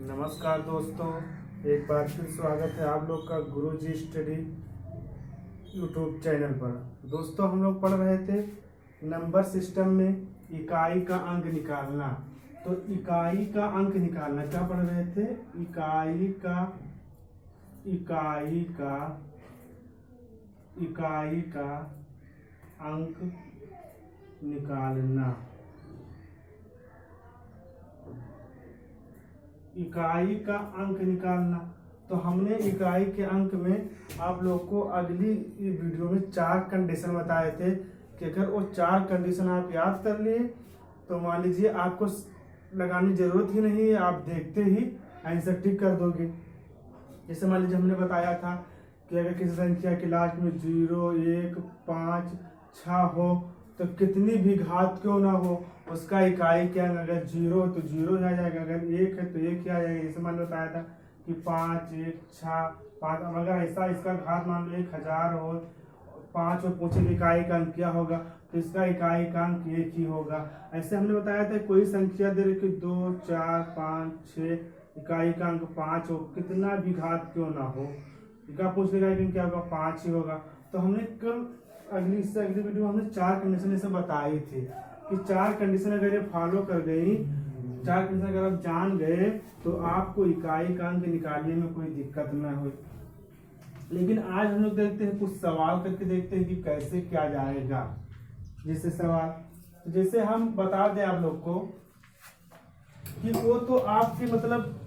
नमस्कार दोस्तों, एक बार फिर स्वागत है आप लोग का गुरुजी स्टडी यूट्यूब चैनल पर। दोस्तों, हम लोग पढ़ रहे थे नंबर सिस्टम में इकाई का अंक निकालना। तो इकाई का अंक निकालना क्या पढ़ रहे थे? इकाई का अंक निकालना। इकाई का अंक निकालना। तो हमने इकाई के अंक में आप लोग को अगली वीडियो में 4 कंडीशन बताए थे कि अगर वो 4 कंडीशन आप याद कर लिए तो मान लीजिए आपको लगाने की जरूरत ही नहीं है, आप देखते ही आंसर टिक कर दोगे। जैसे मान लीजिए हमने बताया था कि अगर किसी संख्या के लास्ट में 0, 1, 5, 6 हो तो कितनी भी घात क्यों ना हो उसका इकाई के अंक अगर 0 हो तो 0 ही आ जाएगा, अगर 1 है तो 1 ही आ जाएगा। जैसे मान लो बताया था कि 5, 1, 6, 5। अब अगर ऐसा इसका घात मान लो 1000 हो, 5 और पूछे इकाई का अंक क्या होगा तो इसका इकाई का अंक 1 ही होगा। ऐसे हमने बताया था कोई संख्या दे रखी 2, 4, 5, 6, इकाई का अंक 5 हो, कितना भी घात क्यों ना हो इका पूछ लेगा कि क्या होगा, 5 ही होगा। तो हमने कल अगली वीडियो हमने 4 कंडीशन ऐसे बताई थी कि 4 कंडीशन अगर ये फॉलो कर गई, 4 कंडीशन अगर आप जान गए तो आपको इकाई का अंक निकालने में कोई दिक्कत न हो। लेकिन आज हम लोग देखते हैं, कुछ सवाल करके देखते हैं कि कैसे क्या जाएगा। जैसे सवाल, तो जैसे हम बता दें आप लोग को कि वो तो आपकी मतलब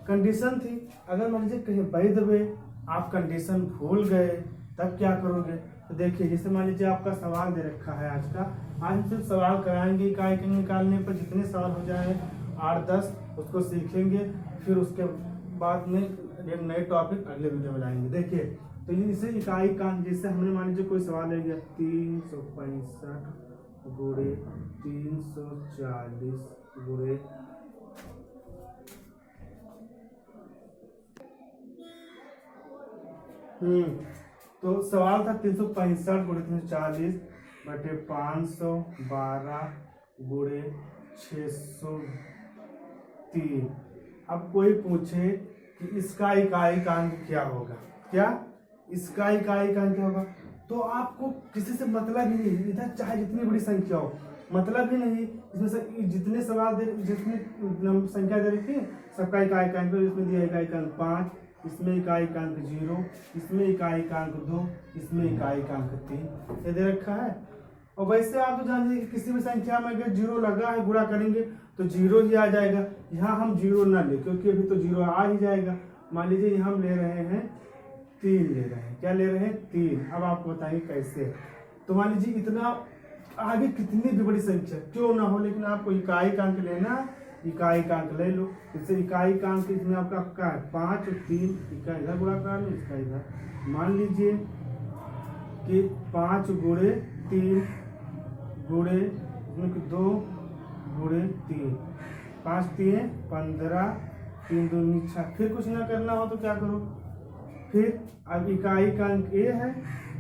कंडीशन थी। अगर मान लीजिए कहीं बाय द वे आप कंडीशन भूल गए तब क्या करोगे? तो देखिए, जैसे मान लीजिए आपका सवाल दे रखा है आज हम सिर्फ सवाल कराएंगे इकाई के निकालने पर। जितने सवाल हो जाए 8-10 उसको सीखेंगे, फिर उसके बाद में एक नए टॉपिक अगले वीडियो में लाएंगे। देखिए, तो इसे इकाई का, जैसे हमने मान लीजिए कोई सवाल ले गया 365 गुणे 340 गुणे तो सवाल था 365 गुणे 340 बटे 512 गुणे 603। अब कोई पूछे कि इसका इकाई का अंक क्या होगा, इसका इकाई का अंक क्या होगा, तो आपको किसी से मतलब ही नहीं, इधर चाहे जितनी बड़ी संख्या हो मतलब ही नहीं। इसमें से जितने सवाल जितनी संख्या दे रखी है सबका इकाई का अंक, इसमें दिया इकाई का अंक 5, इसमें इकाई का अंक 0, इसमें इकाई का अंक 2, इसमें इकाई का अंक 3 ये दे रखा है। और वैसे आप तो जानते हैं कि किसी भी संख्या में अगर 0 लगा है गुणा करेंगे तो 0 ही आ जाएगा। यहाँ हम 0 ना ले क्योंकि अभी तो 0 आ ही जाएगा। मान लीजिए यहाँ हम ले रहे हैं 3 ले रहे हैं, क्या ले रहे हैं 3। अब आपको बताइए कैसे। तो मान लीजिए इतना आगे कितनी भी बड़ी संख्या क्यों ना हो, लेकिन आपको इकाई का अंक लेना, इकाई का अंक ले लो। इससे इकाई का अंक इसमें आपका है 5 और 3, इकाई इधर गुणा करा लो, इसका इधर। मान लीजिए कि 5 गुणे 3 गुणे इसमें 2 गुणे 3, 5 3 15, 3 2 6। फिर कुछ ना करना हो तो क्या करो, फिर अब इकाई का अंक ये है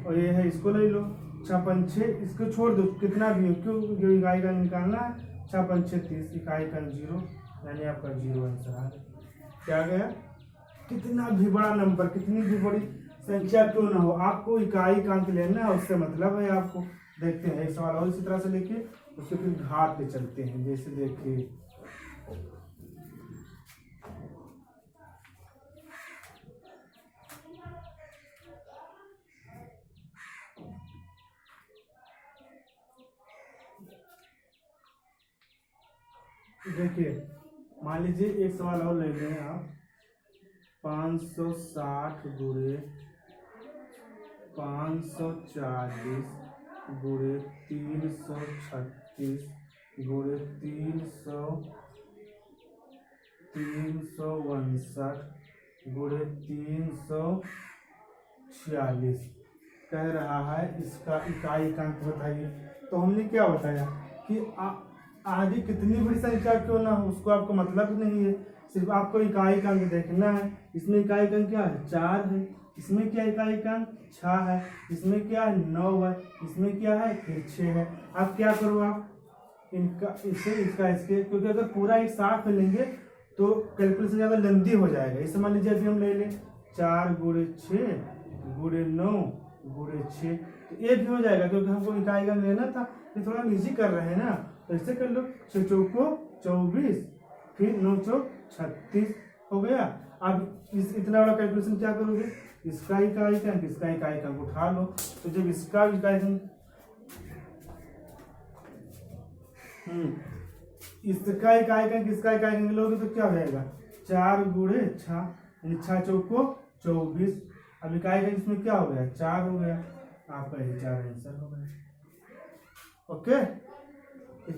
और ये है, इसको ले लो। 6 5 6 इसको छोड़ दो, कितना भी हो, क्यों जो इकाई का अंक निकालना है 6 5 6 30, इकाई का अंक 0, यानी आपका 0 आंसर आ गया। क्या गया? कितना भी बड़ा नंबर, कितनी भी बड़ी संख्या क्यों ना हो, आपको इकाई का अंक लेना है, उससे मतलब है आपको। देखते हैं एक सवाल और इसी तरह से लेके उसके फिर घात पे चलते हैं। जैसे देखिए, मान लीजिए एक सवाल और ले लें आप, 560 गुणे 540 गुणे 336 गुणे 359 गुणे 346 कह रहा है इसका इकाई का अंक बताइए। तो हमने क्या बताया कि आगे कितनी बड़ी संख्या क्यों ना हो उसको आपको मतलब नहीं है, सिर्फ आपको इकाई का अंक देखना है। इसमें इकाई का अंक क्या है 4 है, इसमें क्या इकाई का अंक 6 है, इसमें क्या है 9 है, इसमें क्या है फिर 6 है। अब क्या करो आप इनका इससे इसका इसके, क्योंकि अगर पूरा एक साथ में लेंगे तो कैलकुलेशन ज़्यादा लेंदी हो जाएगा। इसे मान लीजिए अभी हम ले लें 4 गुणे 6 गुणे 9 गुणे 6, तो ये भी हो जाएगा क्योंकि हमको इकाई अंक लेना था। ये थोड़ा इजी कर रहे हैं ना, तो ऐसे कर लो 6 चौको 24 फिर 9 चौक 36 हो गया। अब इस इतना बड़ा कैलकुलेशन क्या करोगे, इसका इकाई अंक इसका इकाई अंक उठा लो। तो जब इसका इकाई अंक इसका इकाई अंक इसका इकाई अंक लोगे तो क्या हो जाएगा 4 गुणे 6 यानी 6 चौको 24। अब इकाई अंक इसमें क्या हो गया 4 हो गया, आपका ये 4 आंसर हो गया। ओके,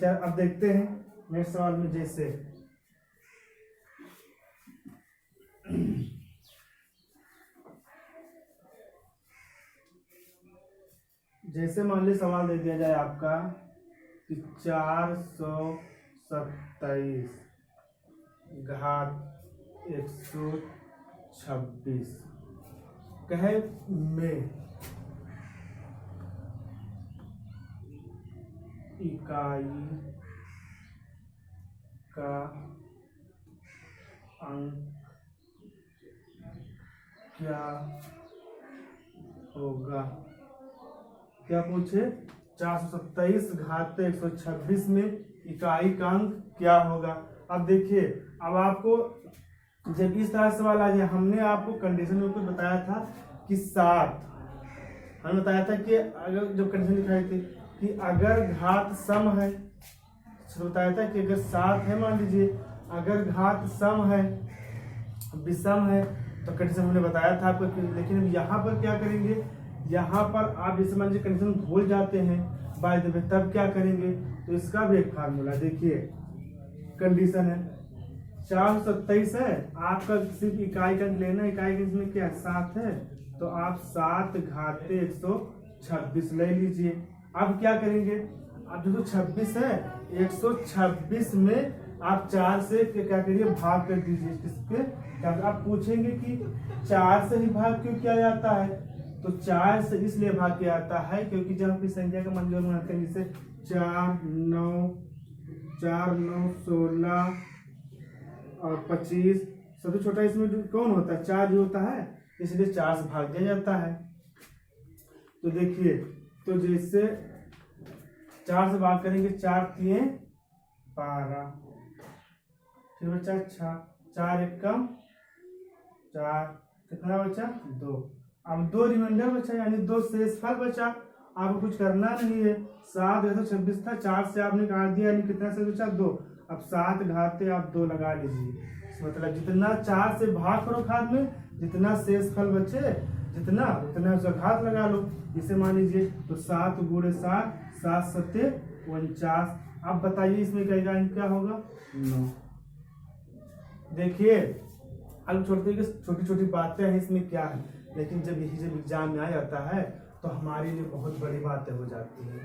अब देखते हैं नेक्स्ट सवाल में। जैसे मान लीजिए सवाल दे दिया जाए आपका कि 427 घात 126 कहे में इकाई का अंक क्या होगा। क्या पूछे 427 घात 126 में इकाई का अंक क्या होगा। अब देखिए, अब आपको जब इस तरह सवाल आ गया, हमने आपको कंडीशन में ऊपर बताया था कि 7, हमने बताया था कि अगर जब कंडीशन दिखाई थी कि अगर घात सम है, तो बताया था कि अगर 7 है, मान लीजिए अगर घात सम है विषम है, तो कंडीशन हमने बताया था आपको। लेकिन यहाँ पर क्या करेंगे, यहाँ पर आप जैसे मान लीजिए कंडीशन भूल जाते हैं बाय द वे, तब क्या करेंगे, तो इसका भी एक फार्मूला देखिए। कंडीशन है 427 है, आपका सिर्फ इकाई का लेना, इकाई का इसमें क्या 7 है, तो आप 7 घात 126 ले लीजिए। अब क्या करेंगे, अब जो 26 है 126 में आप 4 से क्या करिए भाग कर दीजिए। किसके, आप पूछेंगे कि 4 से ही भाग क्यों किया जाता है, तो 4 से इसलिए भाग किया जाता है क्योंकि जब हम इस संख्या का मान जोड़ बनाते हैं, जैसे 4 9 16 और 25, सबसे छोटा इसमें कौन होता है 4 जो होता है, इसलिए 4 से भाग दिया जाता है। तो देखिए, तो जैसे 4 से भाग करेंगे 4 3 12, फिर बचा 6, 4 1 कम 4, कितना बचा 2। अब 2 रिमाइंडर बचा यानी 2 शेषफल बचा, आपको कुछ करना नहीं है। 7 126 था, 4 से आपने काट दिया यानी कितना से बचा 2। अब 7 घाते आप 2 लगा लीजिए, मतलब जितना 4 से भाग करो घात में, जितना शेषफल बचे जितना उतना उसका घात लगा लो। इसे मान लीजिए तो 7 गुणे 7 7 7 49। अब बताइए इसमें क्या होगा 9। देखिए, अब छोटी छोटी बातें हैं इसमें क्या है, लेकिन जब एग्जाम में आ जाता है तो हमारे लिए बहुत बड़ी बातें हो जाती है।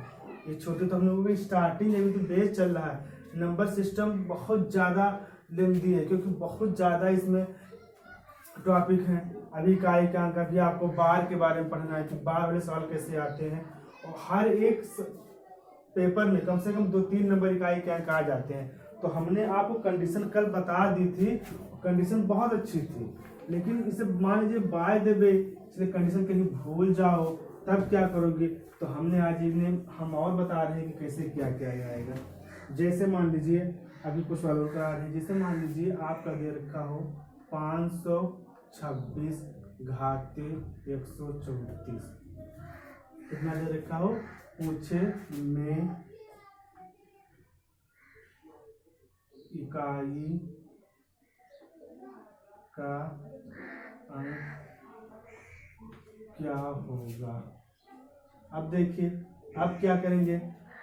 ये छोटे तो हम लोगों की स्टार्टिंग अभी तो बेस चल रहा है, नंबर सिस्टम बहुत ज़्यादा लेंदी है क्योंकि बहुत ज़्यादा इसमें टॉपिक हैं। अभी इकाई का अंक, अभी आपको बार के बारे में पढ़ना है कि बार वाले सवाल कैसे आते हैं, और हर एक पेपर में कम से कम 2-3 नंबर इकाई के अंक आ जाते हैं। तो हमने आपको कंडीशन कल बता दी थी, कंडीशन बहुत अच्छी थी, लेकिन इसे मान लीजिए बाय द वे इसलिए कंडीशन कहीं भूल जाओ तब क्या करोगे। तो हमने आज हम और बता रहे हैं कि कैसे क्या किया जाएगा। जैसे मान लीजिए अभी कुछ सवाल करा रहे हैं, जैसे मान लीजिए आपका दे रखा हो 526 घाते 134, कितना दे रखा हो, पूछे में इकाई का अंक क्या होगा। अब देखिए, अब क्या करेंगे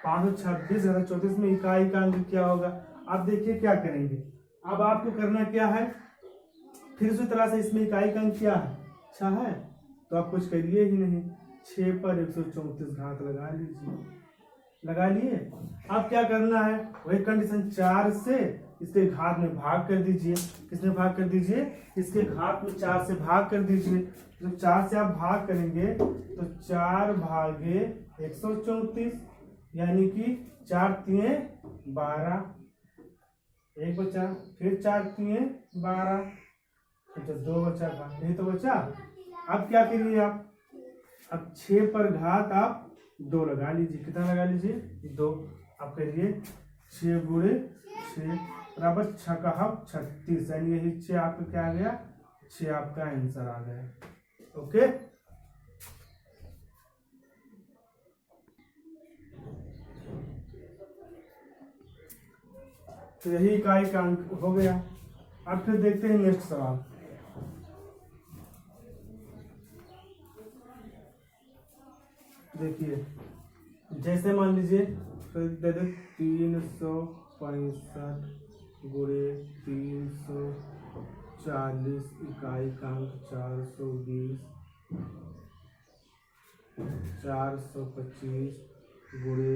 526 घात 34 में इकाई का अंक क्या होगा। अब देखिए क्या करेंगे, अब आपको करना क्या है, फिर उसी तरह से इसमें इकाई का अंक क्या है 6 है, तो आप कुछ करिए ही नहीं, 6 पर 134 घात लगा लीजिए, लगा लिए। अब क्या करना है, वही कंडीशन 4 से इसके घात में भाग कर दीजिए। किसमें भाग कर दीजिए, इसके घात में 4 से भाग कर दीजिए। जब 4 से आप भाग करेंगे तो 4 भागे 134 यानी कि 4 3 12, एक बचा, फिर 4 तिये 12, अच्छा 2 बचा था, यही तो बचा। अब क्या करिए आप, अब 6 पर घात आप 2 लगा लीजिए, कितना लगा लीजिए 2। आप करिए 6 गुणे 6 बराबर 6 का हक 36, यानी यही 6 आपका क्या आ गया, 6 आपका आंसर आ गया। ओके, तो यही इकाई का अंक हो गया। अब फिर देखते हैं नेक्स्ट सवाल। देखिए जैसे मान लीजिए तो दे दे 365 गुणे 340 इकाई का अंक 420 425 गुणे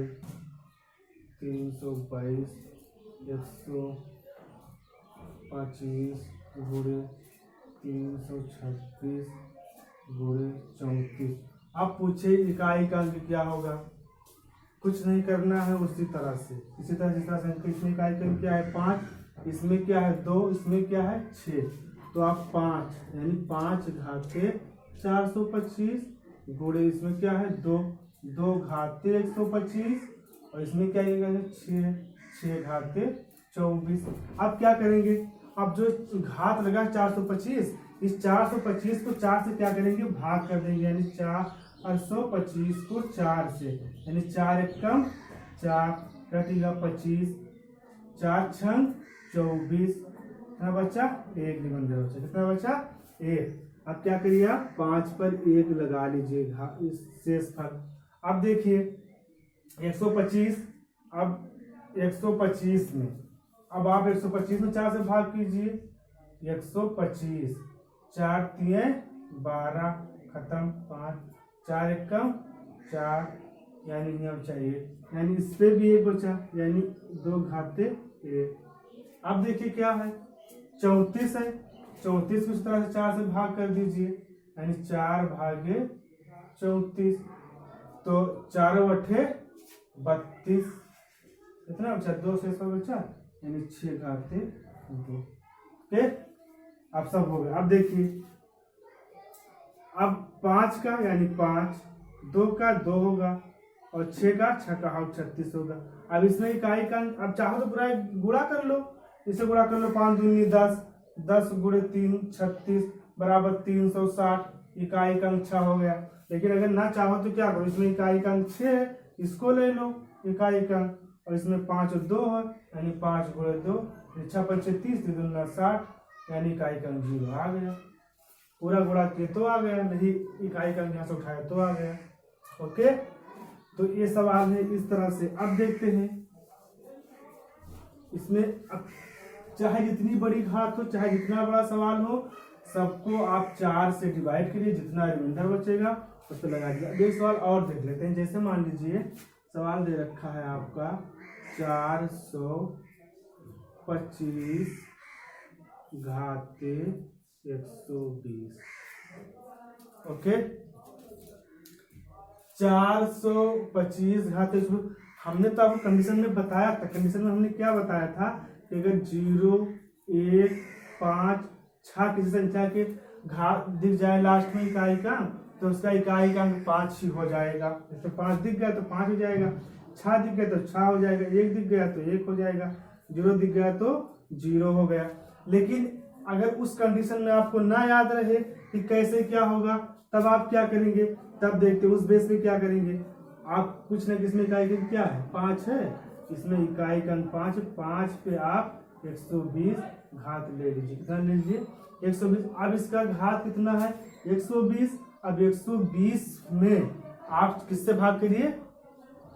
322 125 गुणे 326 गुणे 34। अब पूछे इकाई का अंक क्या होगा। कुछ नहीं करना है, उसी तरह से इसी तरह जिस तरह से इसमें इकाई का अंक क्या है 5, इसमें क्या है 2, इसमें क्या है 6, तो आप 5 यानी 5 घाते 425 गुणे इसमें क्या है 2, 2 घाते 125 और इसमें क्या आएगा 6, 6 घाते 24। अब क्या करेंगे, अब जो घात लगा 425, इस 425 को 4 से क्या करेंगे भाग कर देंगे, यानी 425 को 4 से, यानी 4 एकम 4 कटेगा 25, 4 छंग 24, कितना बचा 1 निबंधन बचा, कितना बचा 1। अब क्या करिए आप 5 पर 1 लगा लीजिए इस शेष फल। अब देखिए 125, अब 125 में अब आप 125 में 4 से भाग कीजिए, 125 4 तिये 12 खत्म 5, 4 एकम 4 यानी नियम चाहिए, यानी इस पे भी 1 बचा, यानी 2 घाते 1। अब देखिए क्या है 34 है, 34 को इस तरह से 4 से भाग कर दीजिए, यानी 4 भागे 34, तो 4 अठे 32, कितना बचा 2 से बचा, यानी 6 घाते 2। ओके, अब सब हो गया। अब देखिए अब 5 का यानी 5, 2 का 2 होगा और 6 का 6 का 36 होगा। अब इसमें इकाई का अब चाहो तो पूरा गुणा कर लो, इसे गुणा कर लो 5 दूनी 10, 10 गुणे 3 36 बराबर 360, इकाई का अंक 6 हो गया। लेकिन अगर ना चाहो तो क्या करो, इसमें इकाई का अंक 6 है, इसको ले लो इकाई का, और इसमें 5 और 2 है, यानी 5 गुणे 2 6 5 30 2 60, यानी इकाई का अंक 0 आ गया। पूरा गुणा किए तो आ गया, नहीं इकाई का अंक यहाँ से उठाया तो आ गया। ओके, तो ये सवाल है इस तरह से। अब देखते हैं इसमें, अब चाहे जितनी बड़ी घात हो चाहे जितना बड़ा सवाल हो, सबको आप 4 से डिवाइड करिए, जितना रिमाइंडर बचेगा उस पर लगा दिया। एक सवाल और देख लेते हैं। जैसे मान लीजिए सवाल दे रखा है आपका 425 घाते 120। ओके, 425 घाते 120। हमने तो आपको कंडीशन में बताया था, कंडीशन में हमने क्या बताया था कि अगर 0 1 5 6 किसी संख्या के घात दिख जाए लास्ट में इकाई का, तो उसका इकाई का अंक 5 ही हो जाएगा। जैसे 5 दिख गया तो 5 हो जाएगा, 6 दिख गया तो 6 हो जाएगा, 1 दिख गया तो 1 हो जाएगा, 0 दिख गया तो 0 हो गया। लेकिन अगर उस कंडीशन में आपको ना याद रहे कि कैसे क्या होगा, तब आप क्या करेंगे, तब देखते उस बेस पे क्या करेंगे आप, कुछ ना किसमें इकाई का क्या है 5 है, इसमें इकाई का अंक 5 है, 5 पे आप 120 घात ले लीजिए, कितना ले लीजिए 120। अब इसका घात कितना है 120। अब 120 में आप किससे भाग करिए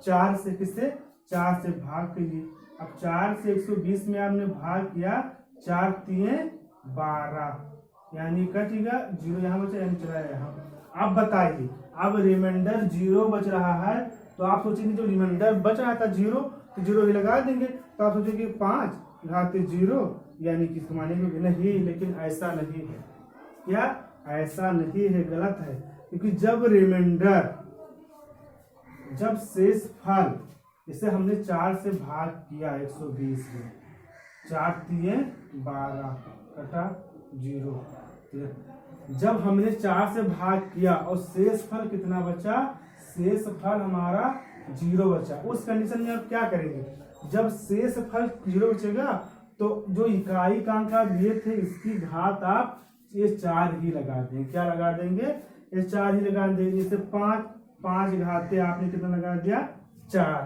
4 से, किससे 4 से भाग करिए। अब 4 से 120 में आपने भाग किया, 4 तिये 12, यानी कटेगा 0 यहाँ बचा, यानी चला यहाँ। अब बताइए, अब रिमाइंडर 0 बच रहा है, तो आप सोचेंगे जो रिमाइंडर बच रहा था 0, तो 0 ही लगा देंगे, तो आप सोचेंगे 5 घाते 0 यानी किसको मानेंगे, नहीं, लेकिन ऐसा नहीं है। क्या ऐसा नहीं है, गलत है। क्योंकि जब रिमाइंडर, जब शेष फल, इसे हमने 4 से भाग किया 120 में, 4 तिये 12 कटा 0। जब हमने 4 से भाग किया और शेष फल कितना बचा, शेष फल हमारा 0 बचा। उस कंडीशन में आप क्या करेंगे, जब शेष फल 0 बचेगा तो जो इकाई का अंक आप लिए थे इसकी घात आप ये 4 ही लगा देंगे। क्या लगा देंगे, ये 4 ही लगा देंगे। जैसे 5 घाते आपने कितना लगा दिया 4।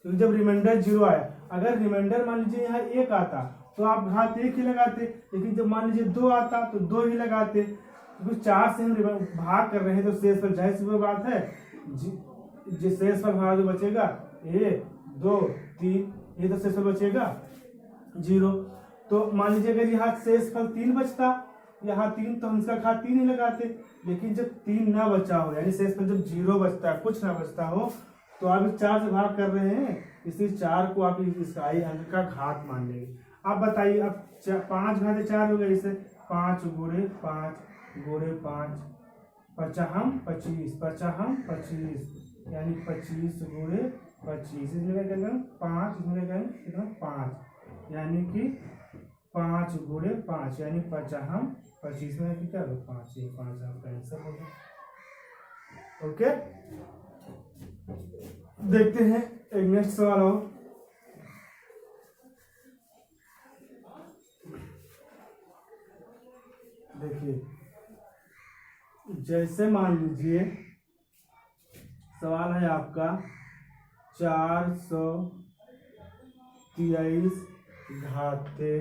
तो जब रिमाइंडर 0 आया, अगर रिमाइंडर मान लीजिए यहाँ 1 आता तो आप घात 1 ही लगाते, लेकिन जब मान लीजिए 2 आता तो 2 ही लगाते, क्योंकि 4 से हम भाग कर रहे हैं तो शेष फल, जाहिर सी बात है जिस शेष फल हमारा जो बचेगा 1 2 3, ये तो शेष फल बचेगा 0। तो मान लीजिए अगर यहाँ शेष फल 3 बचता, यहाँ 3, तो हम इसका घात 3 ही लगाते। लेकिन जब 3 ना बचा हो, यानी शेष फल जब 0 बचता है, कुछ ना बचता हो, तो आप 4 से भाग कर रहे हैं, इसी 4 को आप इकाई अंक का घात मान लेंगे। आप बताइए, अब 5 घाते 4 हो गए, इसे 5 गुणे 5 गुणे 5 पचाहम 25 पचाहम 25, यानी 25 गुणे 25, इसमें क्या करेंगे 5, इसमें क्या करेंगे कितना 5, यानी कि 5 गुणे 5 यानी पचाहम 25 में क्या 5, ये 5 आपका आंसर हो गया। ओके, देखते हैं एक नेक्स्ट सवाल हो। देखिए, जैसे मान लीजिए सवाल है आपका 423 घाते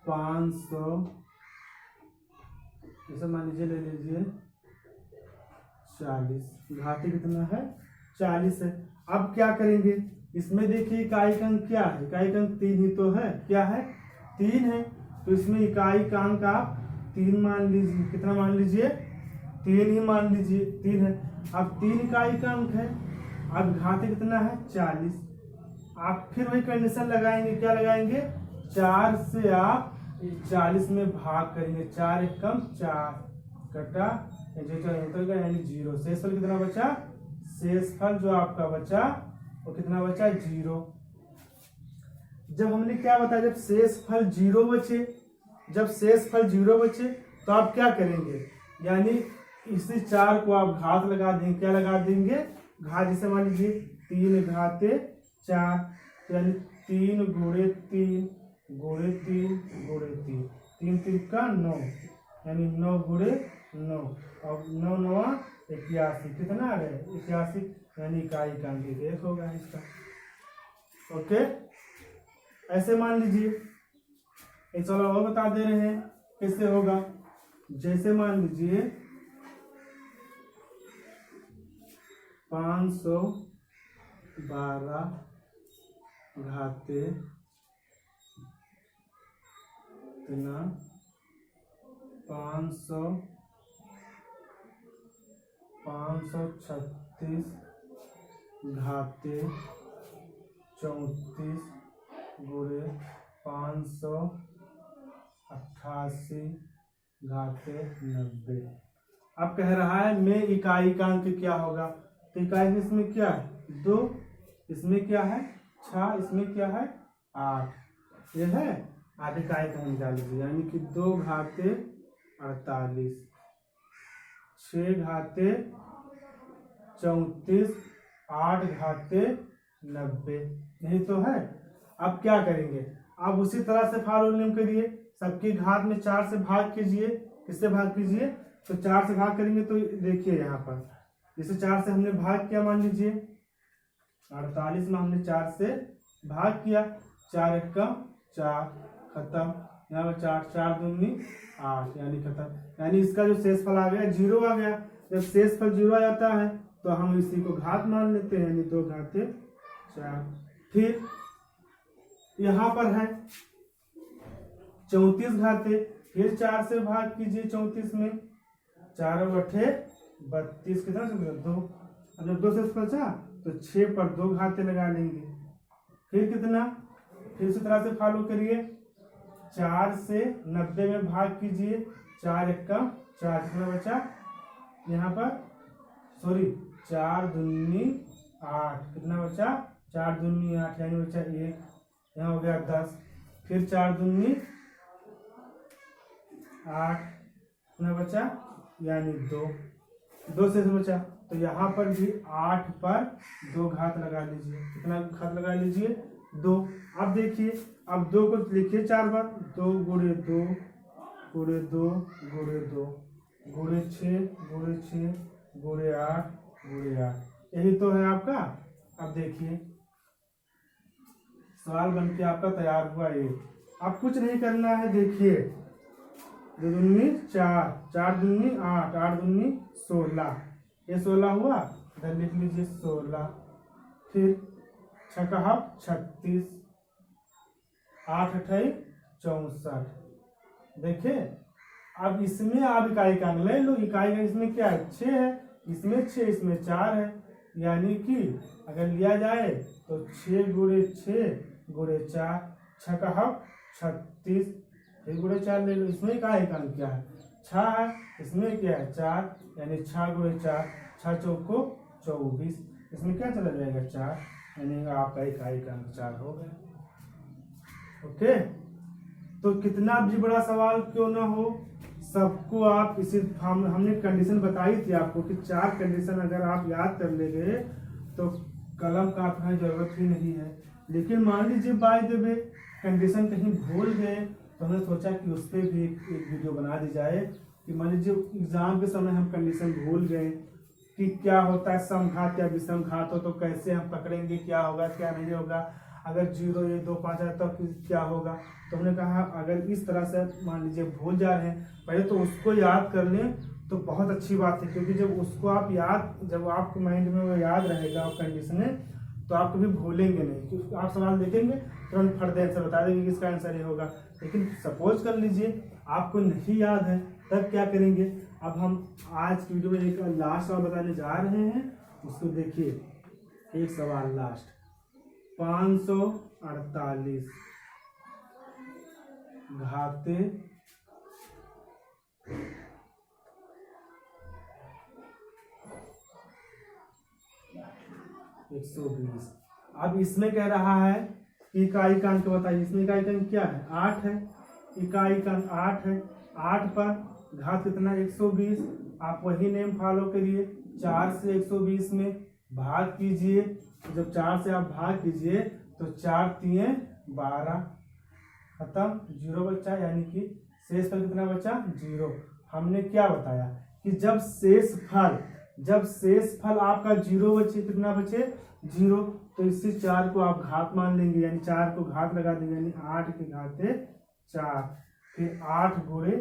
500, जैसे मान लीजिए ले लीजिए 40, घाते कितना है 40 है। अब क्या करेंगे, इसमें देखिए इकाई का अंक क्या है, इकाई का अंक 3 ही तो है, क्या है 3 है, तो इसमें इकाई का अंक आप 3 मान लीजिए, कितना मान लीजिए 3 ही मान लीजिए, 3 है। अब 3 इकाई का अंक है, अब घाते कितना है 40। आप फिर वही कंडीशन लगाएंगे, क्या लगाएंगे 4 से आप 40 में भाग करेंगे, 4 एकम 4 कटा उतर गया, यानी 0। शेष फल कितना बचा, शेष फल जो आपका बचा वो कितना बचा 0। जब हमने क्या बताया, जब शेष फल 0 बचे, जब शेष फल 0 बचे तो आप क्या करेंगे, यानी इसी 4 को आप घात लगा देंगे, क्या लगा देंगे घात। जैसे मान लीजिए 3 घाते 4, यानी 3 गुणे 3 गुणे 3 गुणे 3, 3 3 का 9, यानी 9 गुणे 9, और 9 9 81, कितना आ गया 81, यानी इकाई का अंक 1 होगा इसका। ओके, ऐसे मान लीजिए एक सवाल और बता दे रहे हैं कैसे होगा। जैसे मान लीजिए 512 घाते कितना 536 घाते 34 गुणे 588 घाते 90। अब कह रहा है में इकाई का अंक क्या होगा, तो इकाई में इसमें क्या है 2, इसमें क्या है 6, इसमें क्या है 8, ये है 8 इकाई का निकाल लीजिए, यानी कि 2 घाते 48, 6 घाते 34, 8 घाते 90, यही तो है। अब क्या करेंगे, आप उसी तरह से फार्मूला करिए, सबकी घात में 4 से भाग कीजिए, किससे भाग कीजिए, तो 4 से भाग करेंगे तो देखिए यहाँ पर जैसे 4 से हमने भाग किया, मान लीजिए 48 में हमने 4 से भाग किया, 4 एकम 4 खत्म, यहाँ पर 4 4 दूनी 8, यानी खत्म, यानी इसका जो शेष फल आ गया 0 आ गया। जब शेष फल 0 आ जाता है तो हम इसी को घात मान लेते हैं, यानी 2 घाते 4। फिर यहाँ पर है 34 घाते, फिर 4 से भाग कीजिए 34 में, 4 बटे 32, कितना 2, जब 2 से बचा तो 6 पर 2 घाते लगा लेंगे। फिर कितना, फिर इसी तरह से फॉलो करिए, 4 से 90 में भाग कीजिए, 4 एकम 4, कितना बचा यहाँ पर 4 दूनी 8, कितना बचा 4 दूनी 8, यानी बचा 1, यहाँ हो गया 10, फिर 4 दूनी 8, कितना बचा यानी 2 से बचा। तो यहाँ पर भी 8 पर 2 घात लगा लीजिए। कितना घात लगा लीजिए 2। अब देखिए, अब 2 को लिखिए 4 बार, 2 गुणे 2 गुणे 2 गुणे 2 गुणे 6 गुणे 6 गुणे 8 गुणे 8। यही तो है आपका। अब देखिए सवाल बन के आपका तैयार हुआ ये। अब कुछ नहीं करना है। देखिए 2 दूनी 4, 4 दूनी 8, 8 दूनी 16, ये 16 हुआ। इधर लिख लीजिए 16, फिर 6 का 36, 8 अठाई 64। देखिए अब इसमें आप इकाई का अंक ले लो। इकाई का इसमें क्या है 6 है, इसमें 6, इसमें 4 है, यानी कि अगर लिया जाए तो 6 गुणे 6 गुणे 4, 6 का 36, फिर गुणे 4 ले लो। इसमें इकाई का अंक क्या है 6 है, इसमें क्या है 4, यानी 6 गुणे 4, 6 चौको 24, इसमें क्या चला जाएगा 4, यानी आपका इकाई का अंक 4 हो गया। ओके, तो कितना भी बड़ा सवाल क्यों ना हो, सबको आप इसी हमने कंडीशन बताई थी आपको कि 4 कंडीशन अगर आप याद कर ले गए तो कलम काटने की जरूरत ही नहीं है। लेकिन मान लीजिए बाय द वे कंडीशन कहीं भूल गए, तो हमने सोचा कि उस पर भी एक वीडियो बना दी जाए कि मान लीजिए एग्जाम के समय हम कंडीशन भूल गए कि क्या होता है समघात या विषम घात हो तो कैसे हम पकड़ेंगे, क्या होगा क्या नहीं होगा, अगर 0 1 2 5 है तो क्या होगा। तो हमने कहा अगर इस तरह से मान लीजिए भूल जा रहे हैं, पहले तो उसको याद कर लें तो बहुत अच्छी बात है, क्योंकि जब उसको आप जब आपके माइंड में वो याद रहेगा और कंडीशन है तो आप कभी भूलेंगे नहीं। क्योंकि आप सवाल देखेंगे तुरंत फट आंसर बता देंगे कि इसका आंसर ये होगा। लेकिन सपोज कर लीजिए आपको नहीं याद है, तब क्या करेंगे। अब हम आज की वीडियो में एक लास्ट सवाल बताने जा रहे हैं, उसको देखिए। एक सवाल लास्ट 548 घाते 120। अब इसमें कह रहा है कि इकाई का अंक बताइए। इसमें इकाई का अंक क्या है 8 है, इकाई का अंक 8 है। 8 पर घात कितना 120। आप वही नेम फॉलो करिए, 4 से 120 में भाग कीजिए। जब 4 से आप भाग कीजिए तो 4 3 12, खत्म, 0 बचा, यानी कि शेष फल कितना बचा 0। हमने क्या बताया कि जब शेष फल आपका 0 बचे, कितना बचे 0, तो इससे 4 को आप घात मान लेंगे, यानी 4 को घात लगा देंगे, यानी 8 के घाते 4, फिर 8 गुणे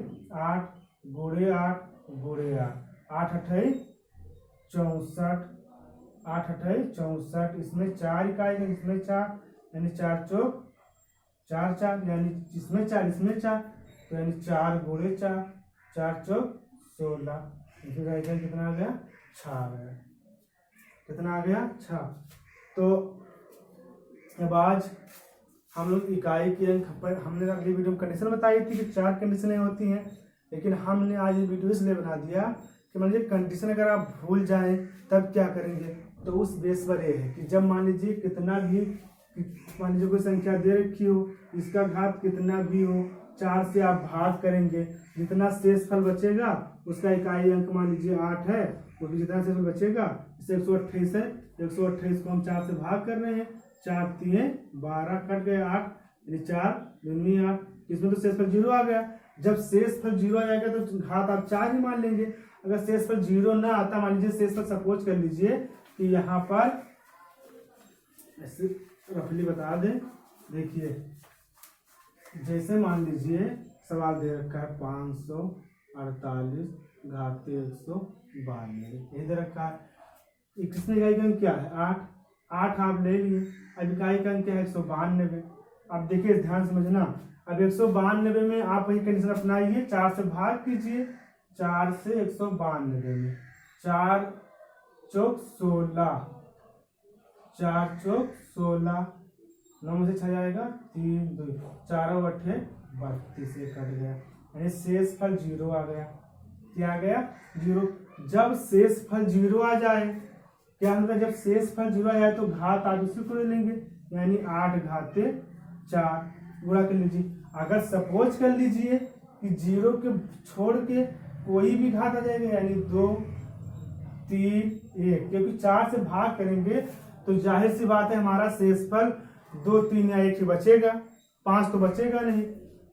8 गुणे 8 गुणे 8, 8 अठाई 64, 8 अठाई 64, इसमें 4 इकाई है, इसमें 4, यानी 4 चौक 4 4, यानी इसमें 4 इसमें 4, तो यानी 4 गुणे 4, 4 चौक 16, फिर कितना आ गया 6 आ गया। कितना आ गया 6। तो अब आज हम लोग इकाई के अंक पर हमने अगली वीडियो में कंडीशन बताई थी कि 4 कंडीशनें होती हैं, लेकिन हमने आज ये वीडियो इसलिए बना दिया कि मान लीजिए कंडीशन अगर आप भूल जाएं तब क्या करेंगे। तो उस बेस पर ये है कि जब मान लीजिए कितना भी, मान लीजिए कोई संख्या दे रखी हो, इसका घात कितना भी हो, 4 से आप भाग करेंगे, जितना शेष फल बचेगा उसका इकाई अंक मान लीजिए 8 है, वो भी जितना शेष फल बचेगा, इसे 128 है, 128 को हम 4 से भाग कर रहे हैं, 4 3 12, कट गए 8, यानी 4 दूनी 8, इसमें तो शेष फल 0 आ गया। जब शेष फल 0 आ जाएगा तो घात आप 4 ही मान लेंगे। अगर शेष फल 0 ना आता, मान लीजिए शेष फल सपोज कर लीजिए कि यहाँ पर ऐसे रफली बता दें। देखिए जैसे मान लीजिए सवाल दे रखा है 548 घाते 192, यही दे रखा है। किसने इकाई का अंक क्या है 8 आप ले लिए। अब इकाई का अंक क्या है 192। अब देखिए ध्यान समझना, अब 192 में आप वही कंडीशन अपनाइए, 4 से भाग कीजिए, 4 से 192 में 4 चौक 16, 4 चौक 16, 9 में से 6 जाएगा 3 2, 4 8 32 से कट गया, यानी शेष फल 0 आ गया। क्या आ गया 0। जब शेष फल 0 आ जाए, क्या होगा जब शेष फल 0 आ जाए तो घात आप इसी को ले लेंगे, यानी 8 घाते 4 गुणा कर लीजिए। अगर सपोज कर लीजिए कि 0 के छोड़ के कोई भी घात आ जाएगा, यानी 2 3 1, क्योंकि 4 से भाग करेंगे तो जाहिर सी बात है हमारा शेषफल 2 3 या 1 ही बचेगा, 5 तो बचेगा नहीं।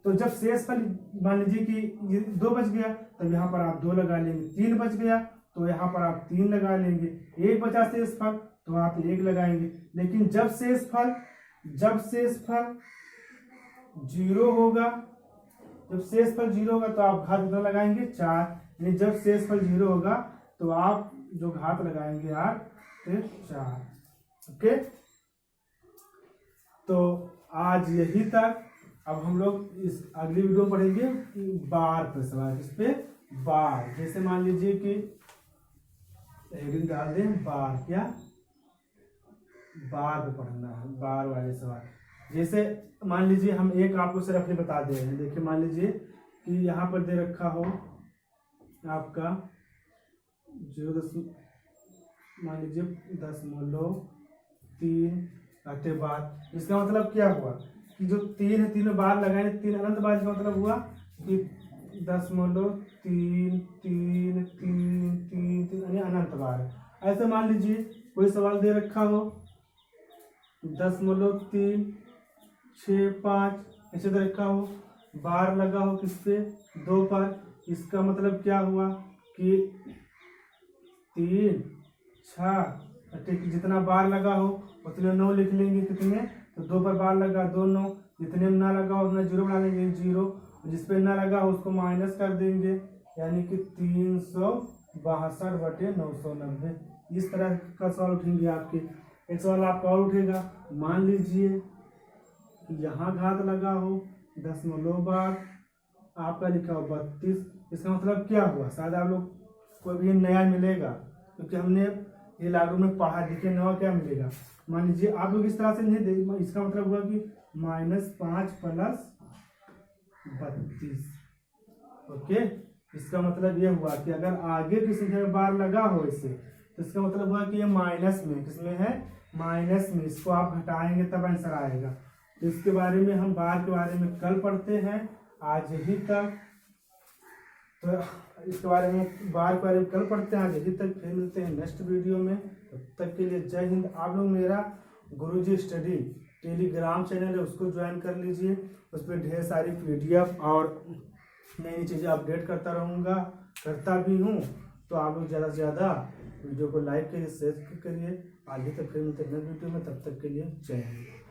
तो जब शेषफल मान लीजिए कि ये 2 बच गया, तब यहाँ पर आप 2 लगा लेंगे। 3 बच गया तो यहाँ पर आप 3 लगा लेंगे। 1 बचा शेषफल तो आप 1 लगाएंगे। लेकिन जब शेषफल 0 होगा, तो आप घात कितना लगाएंगे 4। यानी जब शेषफल 0 होगा तो आप जो घात लगाएंगे 8 से 4। ओके, तो आज यही तक। अब हम लोग इस अगली वीडियो में पढ़ेंगे बार पे सवाल। किस पे? बार। जैसे मान लीजिए कि हेडिंग डाल दें बार, क्या बार पे पढ़ना है, बार वाले सवाल। जैसे मान लीजिए हम एक आपको सिर्फ बता दे रहे हैं। देखिए मान लीजिए कि यहाँ पर दे रखा हो आपका 0, मान लीजिए 0.3 आते बाद। इसका मतलब क्या हुआ कि जो 3 है, 3 में बार लगाए, 3 अनंत बार। इसका मतलब हुआ कि 0.3 3 3 3 यानी अनंत बार। ऐसे मान लीजिए कोई सवाल दे रखा हो 10.3 6 5 ऐसे दे रखा हो, बार लगा हो किस पे? 2 पर। इसका मतलब क्या हुआ कि 3 6 जितना बार लगा हो उतने 9 लिख लेंगे। कितने? तो 2 पर बार लगा 2 9। जितने में ना लगा हो उतना 0 बना लेंगे 0। जिस पे ना लगा हो उसको माइनस कर देंगे, यानी कि 362/990। इस तरह का सवाल उठेंगे आपके। एक सवाल आपका और उठेगा। मान लीजिए कि यहाँ घात लगा हो 10 आपका लिखा हो 32। इसका मतलब क्या हुआ? शायद आप लोग को भी नया मिलेगा, क्योंकि हमने ये लागू में पढ़ा। देखिए नया क्या मिलेगा। मान लीजिए आप लोग इस तरह से नहीं देख, इसका मतलब हुआ कि -5 + 32। ओके, इसका मतलब ये हुआ कि अगर आगे की संख्या में बार लगा हो इससे, तो इसका मतलब हुआ कि ये माइनस में, किसमें है? माइनस में। इसको आप घटाएंगे तब आंसर आएगा। तो इसके बारे में हम बार के बारे में कल पढ़ते हैं। आज यही तक। तो इसके बारे में बार के बारे में कल पढ़ते हैं। आज यही तक, फिर मिलते हैं नेक्स्ट वीडियो में। तब तक के लिए जय हिंद। आप लोग मेरा गुरुजी स्टडी टेलीग्राम चैनल है, उसको ज्वाइन कर लीजिए। उस पर ढेर सारी PDF और नई नई चीज़ें अपडेट करता रहूँगा, करता भी हूँ। तो आप लोग ज़्यादा से ज़्यादा वीडियो को लाइक करिए, शेयर करिए। आगे तक फिर मिलते हैं नेक्स्ट वीडियो में। तब तक के लिए जय हिंद।